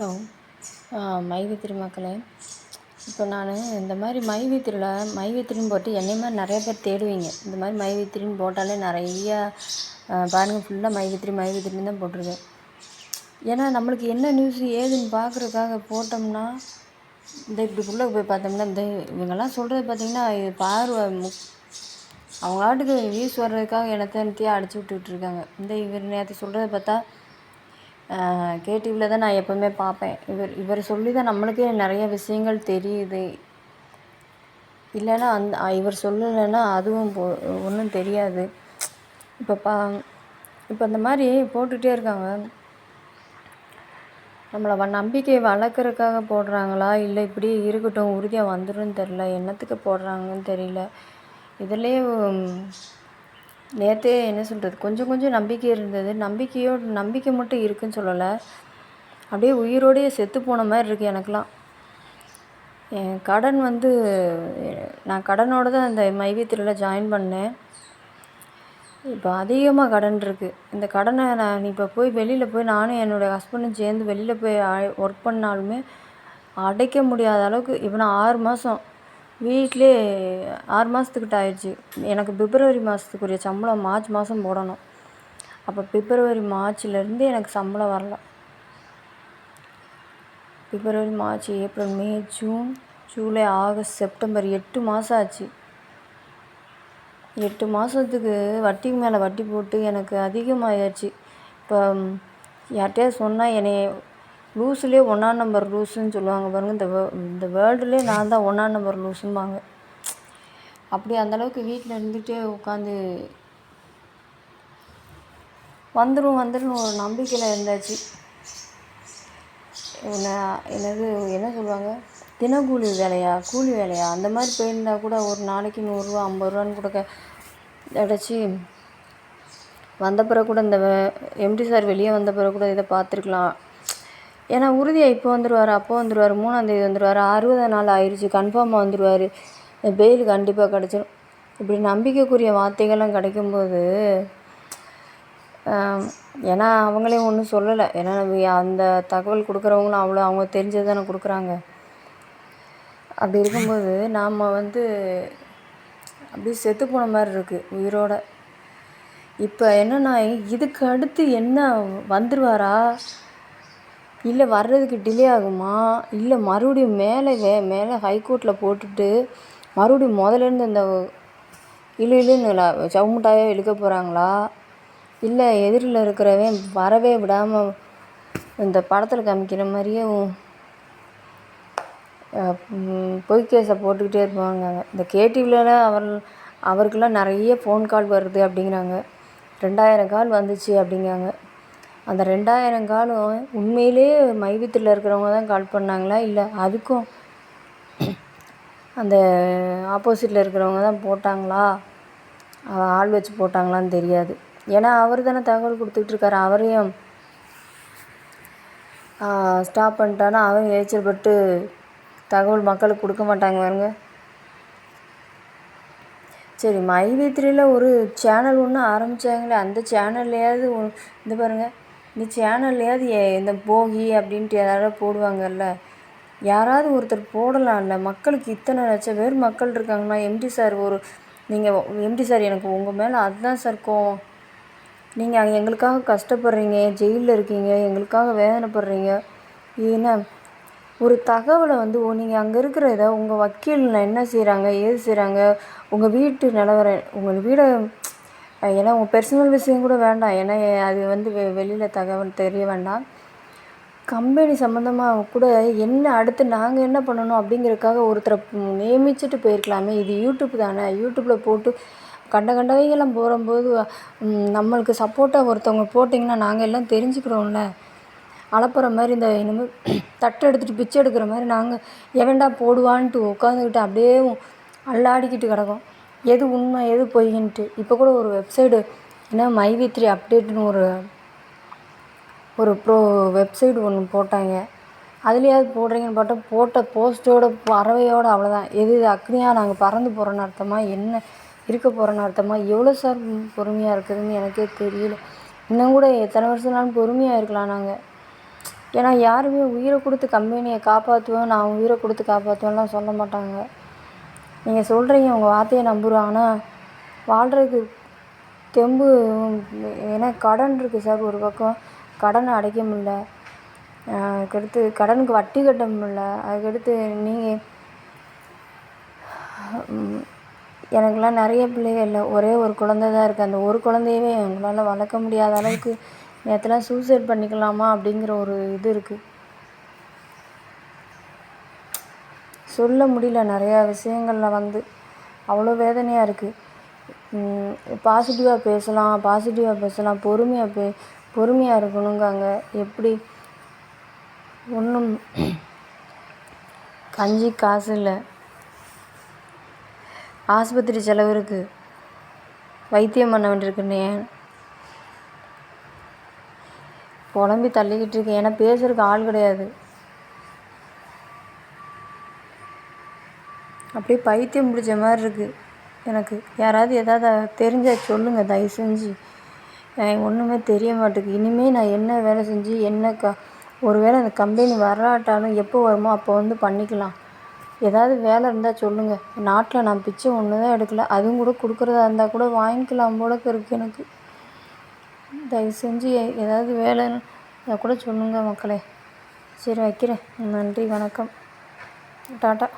Hello. மைவித்திரி மக்களே, இப்போ நான் இந்த மாதிரி மைவித்திரின்னு போட்டு என்னை மாதிரி நிறைய பேர் தேடுவீங்க. இந்த மாதிரி மைவித்திரின்னு போட்டாலே நிறையா பாருங்கள், ஃபுல்லாக மைவித்திரின்னு தான் போட்டிருக்கேன். ஏன்னா நம்மளுக்கு என்ன நியூஸ் ஏதுன்னு பார்க்குறதுக்காக போட்டோம்னா, இந்த இப்படிக்குள்ளே போய் பார்த்தோம்னா இவங்கெல்லாம் சொல்கிறது பார்த்திங்கன்னா பார்வை அவங்களாட்டுக்கு வியூஸ் வர்றதுக்காக என்னத்தையும் அடிச்சு விட்டுட்ருக்காங்க. இவர் நேற்று சொல்கிறத பார்த்தா கேடிவியில் தான் நான் எப்போவுமே பார்ப்பேன். இவர் சொல்லி தான் நம்மளுக்கே நிறைய விஷயங்கள் தெரியுது. இல்லைன்னா இவர் சொல்லலைன்னா அதுவும் ஒன்றும் தெரியாது. இப்போ இந்த மாதிரி போட்டுகிட்டே இருக்காங்க. நம்மளை நம்பிக்கையை வளர்க்குறதுக்காக போடுறாங்களா, இல்லை இப்படி இருக்கட்டும் உறுதியாக வந்துடும் தெரில, என்னத்துக்கு போடுறாங்கன்னு தெரியல. இதிலே நேற்றே என்ன சொல்கிறது, கொஞ்சம் நம்பிக்கை இருந்தது. நம்பிக்கை மட்டும் இருக்குதுன்னு சொல்லலை, அப்படியே உயிரோடையே செத்து போன மாதிரி இருக்குது எனக்கெலாம். என் கடன் நான் கடனோடு தான் இந்த மைவித்திரியில் ஜாயின் பண்ணேன். இப்போ அதிகமாக கடன் இருக்குது. இந்த கடனை நான் இப்போ வெளியில் போய் நானும் என்னோடய ஹஸ்பண்டும் சேர்ந்து வெளியில் போய் ஒர்க் பண்ணாலுமே அடைக்க முடியாத அளவுக்கு. இப்போ நான் 6 மாதம் வீட்டிலே 6 மாதத்துக்கிட்ட ஆயிடுச்சு. எனக்கு பிப்ரவரி மாதத்துக்குரிய சம்பளம் மார்ச் மாதம் போடணும். அப்போ பிப்ரவரி மார்ச்லேருந்து எனக்கு சம்பளம் வரல. February March April May June July August September 8 மாதம் ஆச்சு. 8 மாதத்துக்கு வட்டிக்கு மேலே வட்டி போட்டு எனக்கு அதிகமாகிடுச்சு. இப்போ யார்கிட்டயாவது சொன்னால் என்னை லூஸுலேயே 1ஆம் நம்பர் லூஸுன்னு சொல்லுவாங்க பாருங்கள். இந்த வேர்ல்டுலேயே நான் தான் 1ஆம் நம்பர் லூஸும்பாங்க. அப்படி அந்தளவுக்கு வீட்டில் இருந்துகிட்டே உட்காந்து வந்துடும் ஒரு நம்பிக்கையில் இருந்தாச்சு. என்ன சொல்லுவாங்க, தினக்கூலி வேலையா கூலி வேலையா அந்த மாதிரி போயிருந்தா கூட ஒரு நாளைக்கு 100 ரூபா 50 ரூபான்னு கூட கிடச்சி வந்த பிறகு கூட இந்த எம்டி சார் வெளியே வந்த பிறகு கூட இதை பார்த்துருக்கலாம். ஏன்னா உறுதியாக இப்போ வந்துடுவார், அப்போ வந்துடுவார், 3ஆம் தேதி வந்துடுவார், 60 நாள் ஆயிடுச்சு, கன்ஃபார்மாக வந்துடுவார், பெயில் கண்டிப்பாக கிடச்சிடும். இப்படி நம்பிக்கைக்குரிய வார்த்தைகள்லாம் கிடைக்கும்போது, ஏன்னா அவங்களே ஒன்றும் சொல்லலை. ஏன்னா அந்த தகவல் கொடுக்குறவங்களும் அவங்க தெரிஞ்சது தானே கொடுக்குறாங்க. அப்படி இருக்கும்போது நாம் அப்படி செத்து போன மாதிரி இருக்குது உயிரோட. இப்போ என்னென்னா, இதுக்கு அடுத்து என்ன வந்துடுவாரா, இல்லை வர்றதுக்கு டிலே ஆகுமா, இல்லை மறுபடியும் மேலே ஹைகோர்ட்டில் போட்டுட்டு மறுபடியும் முதலேருந்து இந்த இழுன்னு சவுமுட்டாயாக இழுக்க போகிறாங்களா, இல்லை எதிரில் இருக்கிறவன் வரவே விடாமல் இந்த படத்தில் காமிக்கிற மாதிரியே பொய் கேஸை போட்டுக்கிட்டே இருப்பாங்க. இந்த கேடிவியில் அவருக்கெல்லாம் நிறைய ஃபோன் கால் வருது அப்படிங்கிறாங்க. 2000 கால் வந்துச்சு அப்படிங்கிறாங்க. அந்த 2000 காலும் உண்மையிலே மைவித்திரியில் இருக்கிறவங்க தான் கால் பண்ணாங்களா, இல்லை அதுக்கும் அந்த ஆப்போசிட்டில் இருக்கிறவங்க தான் போட்டாங்களா, ஆள் வச்சு போட்டாங்களான்னு தெரியாது. ஏன்னா அவர் தானே தகவல் கொடுத்துட்ருக்காரு. அவரையும் ஸ்டாப் பண்ணிட்டானா அவன் எரிச்சல்பட்டு தகவல் மக்களுக்கு கொடுக்க மாட்டாங்க பாருங்க. சரி, மைவித்திரியில் ஒரு சேனல் ஒன்று ஆரம்பித்தாங்களே, அந்த சேனல்லையாவது இந்த பாருங்கள், இந்த சேனல்லையாவது இந்த போகி அப்படின்ட்டு யாராவது போடுவாங்கல்ல, யாராவது ஒருத்தர் போடலாம்ல. மக்களுக்கு இத்தனை லட்சம் பேர் மக்கள் இருக்காங்கன்னா, எம்டி சார் நீங்கள் எம்டி சார், எனக்கு உங்கள் மேலே அதுதான் சார் கோவம். நீங்கள் எங்களுக்காக கஷ்டப்படுறீங்க, ஜெயிலில் இருக்கீங்க, எங்களுக்காக வேதனைப்படுறீங்க. ஏன்னா ஒரு தகவலை நீங்கள் அங்கே இருக்கிற இதை உங்கள் வக்கீல் என்ன செய்கிறாங்க, ஏது செய்கிறாங்க, உங்கள் வீட்டு நிலவரம், உங்கள் வீடை, ஏன்னா உங்கள் பர்சனல் விஷயம் கூட வேண்டாம், ஏன்னா அது வெளியில் தகவல் தெரிய வேண்டாம். கம்பெனி சம்மந்தமாக கூட என்ன அடுத்து நாங்கள் என்ன பண்ணணும் அப்படிங்கிறதுக்காக ஒருத்தரை நியமிச்சுட்டு போயிருக்கலாமே. இது யூடியூப் தானே, யூடியூப்பில் போட்டு கண்டவைகள்லாம் போகும்போது நம்மளுக்கு சப்போர்ட்டாக ஒருத்தவங்க போட்டிங்கன்னா நாங்கள் எல்லாம் தெரிஞ்சுக்கிறோம்ல. அளப்புற மாதிரி இந்த இனிமேல் தட்டு எடுத்துகிட்டு பிச்சை எடுக்கிற மாதிரி நாங்கள் எவன்டா போடுவான்ட்டு உட்காந்துக்கிட்டு அப்படியே அல்லாடிக்கிட்டு கிடக்கும், எது உண்மை எது பொய்ன்ட்டு. இப்போ கூட ஒரு வெப்சைடு, ஏன்னா மைவித்திரி அப்டேட்னு ஒரு வெப்சைட் ஒன்று போட்டாங்க. அதுலேயாவது போடுறீங்கன்னு பார்த்தா போட்ட போஸ்ட்டோட பறவையோடு அவ்வளோதான். எது அக்னியாக நாங்கள் பறந்து போகிறோன்னு அர்த்தமா, என்ன இருக்க போகிறோன்னு அர்த்தமா? எவ்வளோ சார் பொறுமையாக இருக்குதுன்னு எனக்கே தெரியல. இன்னும் கூட எத்தனை வருஷம்னாலும் பொறுமையாக இருக்கலாம் நாங்கள். ஏன்னா யாருமே உயிரை கொடுத்து கம்பெனியை காப்பாற்றுவேன், நான் உயிரை கொடுத்து காப்பாற்றுவேன்லாம் சொல்ல மாட்டாங்க. நீங்கள் சொல்கிறீங்க, உங்கள் வார்த்தையை நம்புகிறோம். ஆனால் வாழ்கிறதுக்கு தெம்பு. ஏன்னா கடன் இருக்குது சார், ஒரு பக்கம் கடனை அடைக்க முடியல, அதுக்கடுத்து கடனுக்கு வட்டி கட்ட முடியல, அதுக்கடுத்து நீங்கள் எனக்கெல்லாம் நிறைய பிள்ளைகள் இல்லை, ஒரே ஒரு குழந்தை தான் இருக்குது. அந்த ஒரு குழந்தையவே எங்களால் வளர்க்க முடியாத அளவுக்கு நேற்றுலாம் சூசைட் பண்ணிக்கலாமா அப்படிங்கிற ஒரு இது இருக்குது. சொல்ல முடியல, நிறையா விஷயங்களில் அவ்வளோ வேதனையாக இருக்குது. பாசிட்டிவாக பேசலாம், பொறுமையாக இருக்கணுங்காங்க. எப்படி ஒன்றும் கஞ்சி காசு இல்லை, ஆஸ்பத்திரி செலவு இருக்குது, வைத்தியம் பண்ண வேண்டியிருக்குன்னு புலம்பி தள்ளிக்கிட்டு இருக்கேன். ஏன்னா பேசுறதுக்கு ஆள் கிடையாது. அப்படியே பைத்தியம் பிடிச்ச மாதிரி இருக்குது எனக்கு. யாராவது எதாவது தெரிஞ்சால் சொல்லுங்கள் தயவு செஞ்சு. ஒன்றுமே தெரிய மாட்டேங்குது. இனிமேல் நான் என்ன வேலை செஞ்சு ஒரு வேளை அந்த கம்பெனி வராட்டாலும் எப்போ வருமோ அப்போ பண்ணிக்கலாம். ஏதாவது வேலை இருந்தால் சொல்லுங்கள். நாட்டில் நான் பிச்சை ஒன்று தான் எடுக்கல, அதுவும் கூட கொடுக்குறதா இருந்தால் கூட வாங்கிக்கலாம் போலக்கு இருக்குது எனக்கு. தயவு செஞ்சு ஏதாவது வேலைன்னு அதை கூட சொல்லுங்கள் மக்களே. சரி, வைக்கிறேன். நன்றி, வணக்கம், டாட்டா.